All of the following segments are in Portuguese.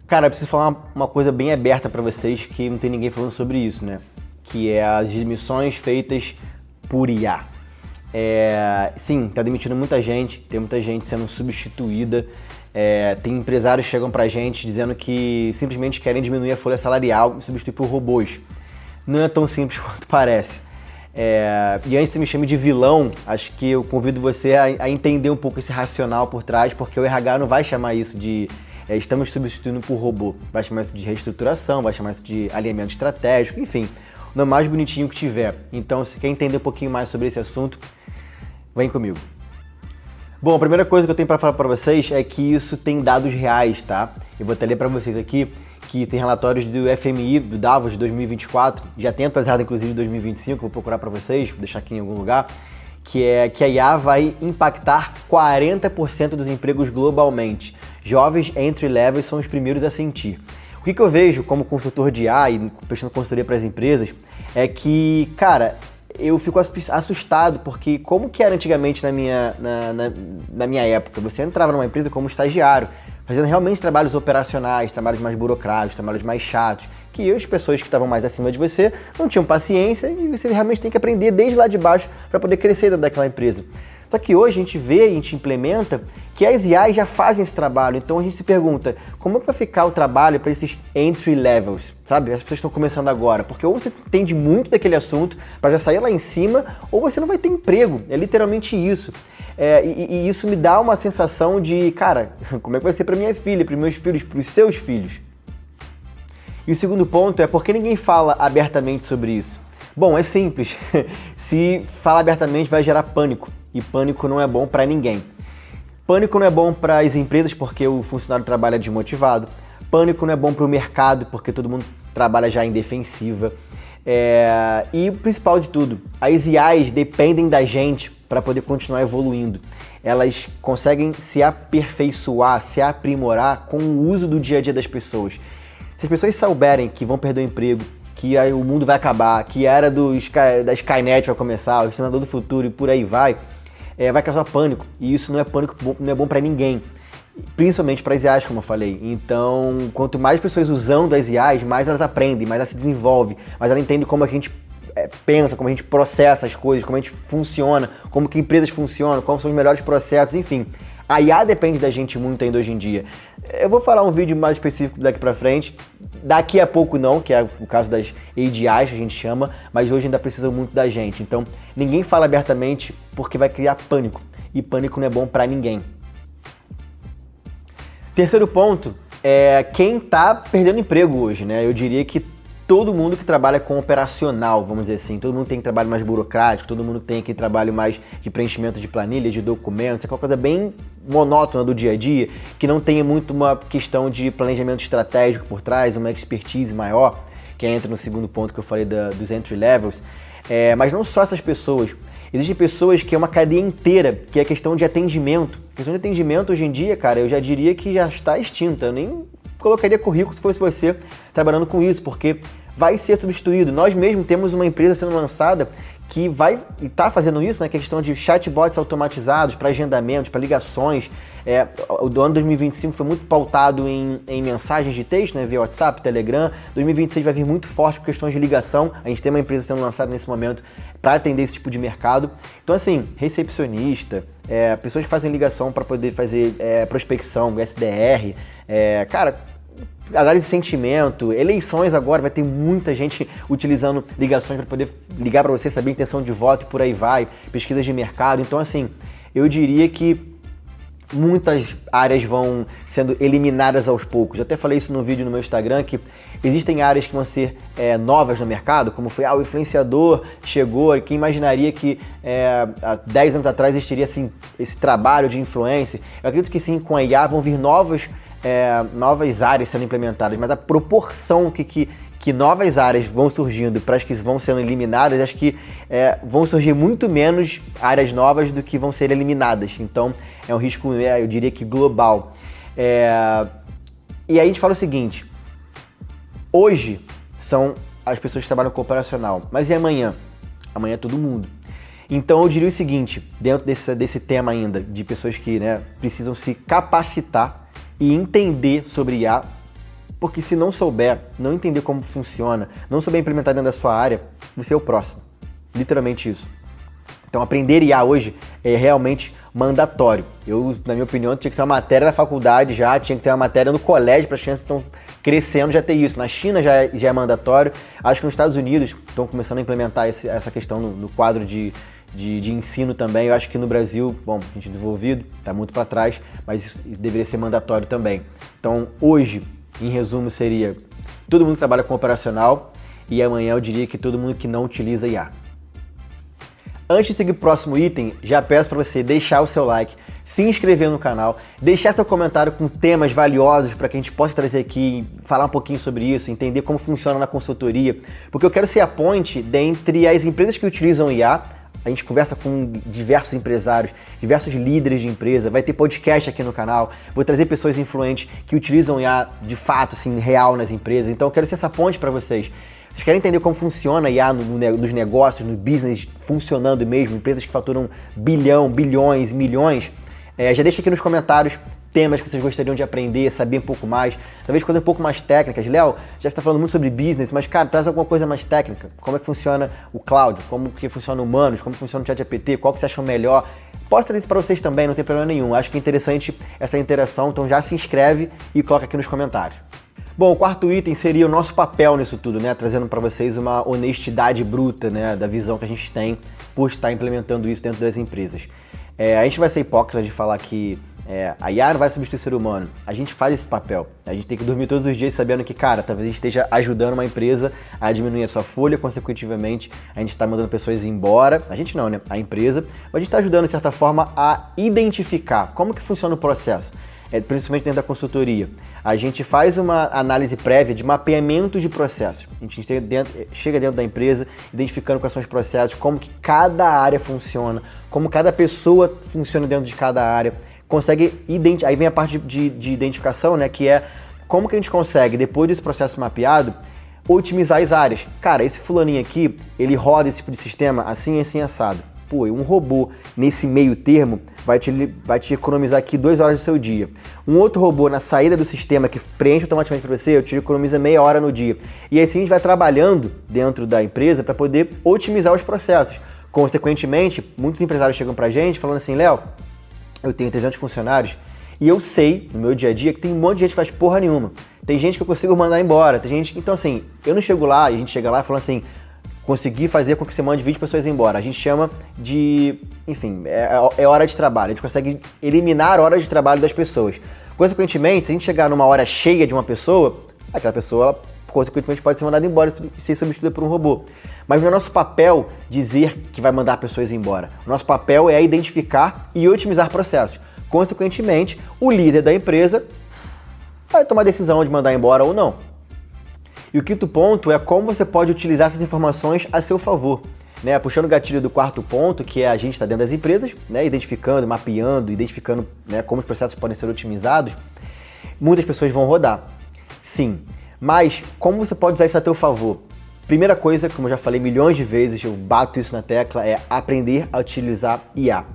Cara, eu preciso falar uma coisa bem aberta para vocês, que não tem ninguém falando sobre isso, né? Que é as demissões feitas por IA. Sim, tá demitindo muita gente, tem muita gente sendo substituída. Tem empresários que chegam pra gente dizendo que simplesmente querem diminuir a folha salarial e substituir por robôs. Não é tão simples quanto parece. E antes que você me chame de vilão, acho que eu convido você a entender um pouco esse racional por trás, porque o RH não vai chamar isso de estamos substituindo por robô. Vai chamar isso de reestruturação, vai chamar isso de alinhamento estratégico, enfim, o nome mais bonitinho que tiver. Então, se quer entender um pouquinho mais sobre esse assunto, vem comigo. Bom, a primeira coisa que eu tenho para falar para vocês é que isso tem dados reais, tá? Eu vou até ler para vocês aqui que tem relatórios do FMI, do Davos de 2024, já tem atualizado inclusive de 2025, vou procurar para vocês, vou deixar aqui em algum lugar, que é que a IA vai impactar 40% dos empregos globalmente. Jovens entry-levels são os primeiros a sentir. O que eu vejo como consultor de IA e prestando consultoria para as empresas é que, cara, eu fico assustado, porque como que era antigamente na minha época? Você entrava numa empresa como estagiário, fazendo realmente trabalhos operacionais, trabalhos mais burocráticos, trabalhos mais chatos, que as pessoas que estavam mais acima de você não tinham paciência e você realmente tem que aprender desde lá de baixo para poder crescer dentro daquela empresa. Só que hoje a gente vê e a gente implementa que as IAs já fazem esse trabalho, então a gente se pergunta, como é que vai ficar o trabalho para esses entry levels, sabe? As pessoas estão começando agora, porque ou você entende muito daquele assunto para já sair lá em cima, ou você não vai ter emprego, é literalmente isso. E isso me dá uma sensação de, cara, como é que vai ser para minha filha, para meus filhos, para os seus filhos? E o segundo ponto é por que ninguém fala abertamente sobre isso? Bom, é simples, se falar abertamente vai gerar pânico, e pânico não é bom para ninguém. Pânico não é bom para as empresas porque o funcionário trabalha desmotivado, pânico não é bom para o mercado porque todo mundo trabalha já em defensiva. E o principal de tudo, as IAs dependem da gente para poder continuar evoluindo. Elas conseguem se aperfeiçoar, se aprimorar com o uso do dia a dia das pessoas. Se as pessoas souberem que vão perder o emprego, que o mundo vai acabar, que a era da Skynet vai começar, o Exterminador do Futuro e por aí vai causar pânico. E isso não é bom para ninguém, principalmente para as IAs, como eu falei. Então, quanto mais pessoas usando as IAs, mais elas aprendem, mais elas se desenvolvem, mais elas entendem como a gente pensa, como a gente processa as coisas, como a gente funciona, como que empresas funcionam, quais são os melhores processos, enfim. A IA depende da gente muito ainda hoje em dia. Eu vou falar um vídeo mais específico daqui pra frente, daqui a pouco não, que é o caso das AGIs que a gente chama, mas hoje ainda precisa muito da gente. Então, ninguém fala abertamente porque vai criar pânico, e pânico não é bom pra ninguém. Terceiro ponto é quem tá perdendo emprego hoje, né? Eu diria que todo mundo que trabalha com operacional, vamos dizer assim, todo mundo tem trabalho mais burocrático, todo mundo tem aquele trabalho mais de preenchimento de planilha, de documentos, aquela coisa bem monótona do dia a dia, que não tenha muito uma questão de planejamento estratégico por trás, uma expertise maior, que entra no segundo ponto que eu falei dos entry levels. Mas não só essas pessoas, existem pessoas que é uma cadeia inteira, que é a questão de atendimento. A questão de atendimento hoje em dia, cara, eu já diria que já está extinta, eu nem colocaria currículo se fosse você trabalhando com isso, porque vai ser substituído. Nós mesmos temos uma empresa sendo lançada que vai estar fazendo isso, né? Que é a questão de chatbots automatizados para agendamentos, para ligações. O ano 2025 foi muito pautado em mensagens de texto, né? Via WhatsApp, Telegram. 2026 vai vir muito forte por questões de ligação. A gente tem uma empresa sendo lançada nesse momento para atender esse tipo de mercado. Então, assim, recepcionista, pessoas que fazem ligação para poder fazer prospecção, SDR, cara, análise de sentimento, eleições agora, vai ter muita gente utilizando ligações para poder ligar para você, saber a intenção de voto e por aí vai, pesquisas de mercado. Então, assim, eu diria que muitas áreas vão sendo eliminadas aos poucos. Eu até falei isso no vídeo no meu Instagram, que existem áreas que vão ser novas no mercado, como foi o influenciador chegou, quem imaginaria que há 10 anos atrás existiria assim, esse trabalho de influencer. Eu acredito que sim, com a IA vão vir novas áreas sendo implementadas, mas a proporção que novas áreas vão surgindo para as que vão sendo eliminadas, acho que vão surgir muito menos áreas novas do que vão ser eliminadas. Então, é um risco, eu diria que global. E aí a gente fala o seguinte, hoje são as pessoas que trabalham com operacional, mas e amanhã? Amanhã é todo mundo. Então, eu diria o seguinte, dentro desse tema ainda, de pessoas que precisam se capacitar e entender sobre IA, Porque se não souber, não entender como funciona, não souber implementar dentro da sua área, você é o próximo. Literalmente isso. Então aprender IA hoje é realmente mandatório. Eu, na minha opinião, tinha que ser uma matéria na faculdade já, tinha que ter uma matéria no colégio para as crianças que estão crescendo já ter isso. Na China já é mandatório. Acho que nos Estados Unidos estão começando a implementar essa questão no quadro de ensino também. Eu acho que no Brasil, bom, a gente desenvolvido, está muito para trás, mas isso deveria ser mandatório também. Então hoje, em resumo, seria todo mundo que trabalha com operacional e amanhã eu diria que todo mundo que não utiliza IA. Antes de seguir pro próximo item, já peço para você deixar o seu like, se inscrever no canal, deixar seu comentário com temas valiosos para que a gente possa trazer aqui, falar um pouquinho sobre isso, entender como funciona na consultoria, porque eu quero ser a ponte dentre as empresas que utilizam IA. A gente conversa com diversos empresários, diversos líderes de empresa, vai ter podcast aqui no canal, vou trazer pessoas influentes que utilizam IA de fato, assim, real nas empresas, então eu quero ser essa ponte para vocês. Vocês querem entender como funciona a IA nos negócios, no business, funcionando mesmo, empresas que faturam bilhões, milhões? Já deixa aqui nos comentários temas que vocês gostariam de aprender, saber um pouco mais, talvez coisas um pouco mais técnicas. Léo, já está falando muito sobre business, mas cara, traz alguma coisa mais técnica. Como é que funciona o cloud? Como que funciona o Humanos? Como funciona o ChatGPT? Qual que vocês acham melhor? Posso trazer isso para vocês também, não tem problema nenhum. Acho que é interessante essa interação, então já se inscreve e coloca aqui nos comentários. Bom, o quarto item seria o nosso papel nisso tudo, né? Trazendo para vocês uma honestidade bruta, né? Da visão que a gente tem por estar implementando isso dentro das empresas. A gente vai ser hipócrita de falar que a IA não vai substituir o ser humano. A gente faz esse papel. A gente tem que dormir todos os dias sabendo que, cara, talvez a gente esteja ajudando uma empresa a diminuir a sua folha, consequentemente a gente está mandando pessoas embora. A gente não, né? A empresa. Mas a gente está ajudando, de certa forma, a identificar como que funciona o processo. Principalmente dentro da consultoria. A gente faz uma análise prévia de mapeamento de processos. A gente chega dentro da empresa, identificando quais são os processos, como que cada área funciona, como cada pessoa funciona dentro de cada área. Consegue aí vem a parte de identificação, né, que é como que a gente consegue, depois desse processo mapeado, otimizar as áreas. Cara, esse fulaninho aqui, ele roda esse tipo de sistema assim, assim, assado. Pô, um robô nesse meio termo vai te economizar aqui 2 horas do seu dia. Um outro robô na saída do sistema que preenche automaticamente para você, eu te economiza meia hora no dia. E assim a gente vai trabalhando dentro da empresa para poder otimizar os processos. Consequentemente, muitos empresários chegam para a gente falando assim, Léo, eu tenho 300 funcionários e eu sei, no meu dia a dia, que tem um monte de gente que faz porra nenhuma. Tem gente que eu consigo mandar embora, tem gente... Então assim, eu não chego lá e a gente chega lá falando assim, conseguir fazer com que você mande 20 pessoas embora. A gente chama de, enfim, é hora de trabalho. A gente consegue eliminar horas de trabalho das pessoas. Consequentemente, se a gente chegar numa hora cheia de uma pessoa, aquela pessoa, ela, consequentemente, pode ser mandada embora e ser substituída por um robô. Mas não é nosso papel dizer que vai mandar pessoas embora. O nosso papel é identificar e otimizar processos. Consequentemente, o líder da empresa vai tomar a decisão de mandar embora ou não. E o quinto ponto é como você pode utilizar essas informações a seu favor. Né? Puxando o gatilho do quarto ponto, que é a gente estar dentro das empresas, né? Identificando, mapeando, identificando, né, como os processos podem ser otimizados, muitas pessoas vão rodar. Sim, mas como você pode usar isso a seu favor? Primeira coisa, como eu já falei milhões de vezes, eu bato isso na tecla, é aprender a utilizar IA.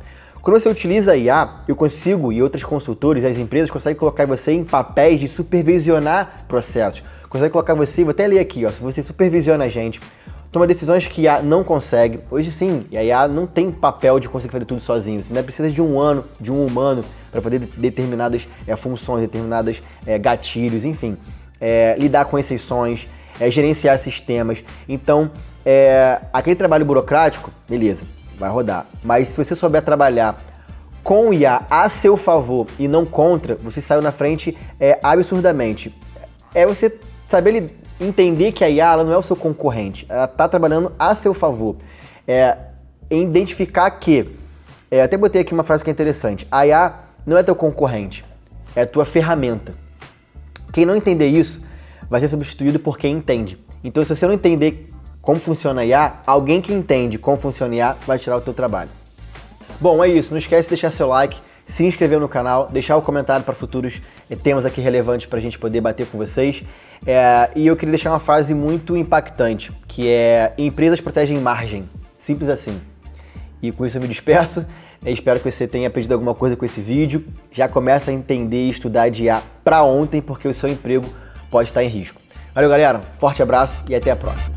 Quando você utiliza IA, eu consigo, e outros consultores, as empresas, conseguem colocar você em papéis de supervisionar processos. Consegue colocar você, vou até ler aqui, ó, se você supervisiona a gente, toma decisões que a IA não consegue. Hoje sim, a IA não tem papel de conseguir fazer tudo sozinho. Você ainda precisa de um humano para fazer determinadas funções, determinados gatilhos, enfim. Lidar com exceções, gerenciar sistemas. Então, aquele trabalho burocrático, beleza, vai rodar. Mas se você souber trabalhar com IA a seu favor e não contra, você saiu na frente absurdamente. Você saber entender que a IA ela não é o seu concorrente, ela está trabalhando a seu favor. Identificar que, até botei aqui uma frase que é interessante, a IA não é teu concorrente, é tua ferramenta. Quem não entender isso vai ser substituído por quem entende. Então se você não entender como funciona a IA, alguém que entende como funciona a IA vai tirar o teu trabalho. Bom, é isso, não esquece de deixar seu like, se inscrever no canal, deixar o comentário para futuros temas aqui relevantes para a gente poder bater com vocês. E eu queria deixar uma frase muito impactante, que é: empresas protegem margem, simples assim. E com isso eu me despeço, espero que você tenha aprendido alguma coisa com esse vídeo. Já começa a entender e estudar de IA para ontem, porque o seu emprego pode estar em risco. Valeu, galera. Forte abraço e até a próxima.